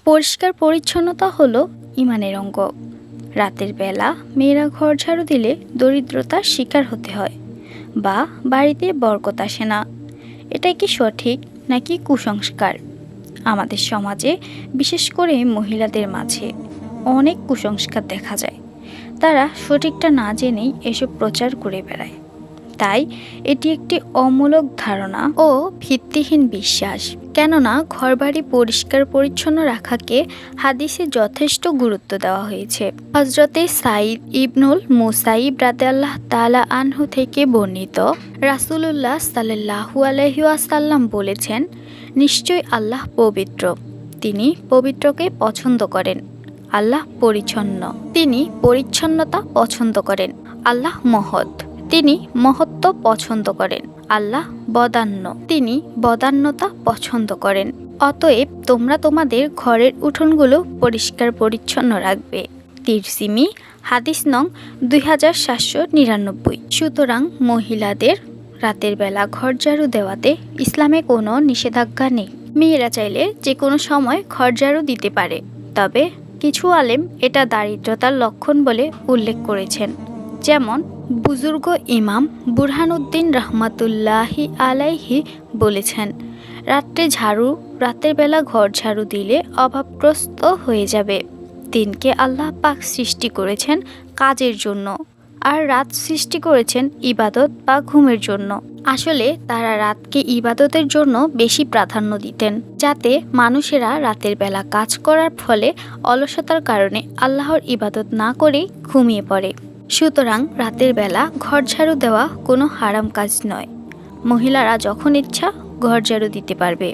পরিষ্কার পরিচ্ছন্নতা হলো ইমানের অঙ্গ। রাতের বেলা মেয়েরা ঘর ঝাড়ু দিলে দরিদ্রতার শিকার হতে হয় বা বাড়িতে বরকত আসে না। এটা কি সঠিক নাকি কুসংস্কার? আমাদের সমাজে, বিশেষ করে মহিলাদের মাঝে অনেক কুসংস্কার দেখা যায়। তারা সঠিকটা না জেনেই এসব প্রচার করে বেড়ায়। তাই এটি একটি অমূলক ধারণা ও ভিত্তিহীন বিশ্বাস। কেননা ঘরবাড়ি পরিষ্কার পরিচ্ছন্ন রাখাকে হাদিসে যথেষ্ট গুরুত্ব দেওয়া হয়েছে। হজরতে সাইদ ইবনুল মুসাইব রাদিয়াল্লাহু তাআলা আনহু থেকে বর্ণিত, রাসূলুল্লাহ সাল্লাল্লাহু আলাইহি ওয়াসাল্লাম বলেছেন, নিশ্চয়ই আল্লাহ পবিত্র, তিনি পবিত্রকে পছন্দ করেন। আল্লাহ পরিচ্ছন্ন, তিনি পরিচ্ছন্নতা পছন্দ করেন। আল্লাহ মহৎ, তিনি মহত্ব পছন্দ করেন। আল্লাহ বদান্য, তিনি বদান্যতা পছন্দ করেন। অতএব তোমরা তোমাদের ঘরের উঠোনগুলো পরিষ্কার পরিচ্ছন্ন রাখবে। তিরমিজি হাদিস নং 2799। সুতরাং মহিলাদের রাতের বেলা ঘর ঝাড়ু দেওয়াতে ইসলামে কোনো নিষেধাজ্ঞা নেই। মেয়েরা চাইলে যে কোনো সময় ঘর ঝাড়ু দিতে পারে, তবে কিছু আলেম এটা দারিদ্রতার লক্ষণ বলে উল্লেখ করেছেন। যেমন বুজুর্গ ইমাম বুরহানুদ্দিন রহমাতুল্লাহি আলাইহি বলেছেন, রাতের বেলা ঘর ঝাড়ু দিলে অভাবগ্রস্ত হয়ে যাবে। দিনকে আল্লাহ পাক সৃষ্টি করেছেন কাজের জন্য, আর রাত সৃষ্টি করেছেন ইবাদত বা ঘুমের জন্য। আসলে তারা রাতকে ইবাদতের জন্য বেশি প্রাধান্য দিতেন, যাতে মানুষেরা রাতের বেলা কাজ করার ফলে অলসতার কারণে আল্লাহর ইবাদত না করেই ঘুমিয়ে পড়ে। সুতরাং রাতের বেলা ঘর ঝাড়ু দেওয়া কোনো হারাম কাজ নয়। মহিলারা যখন ইচ্ছা ঘর ঝাড়ু দিতে পারবে।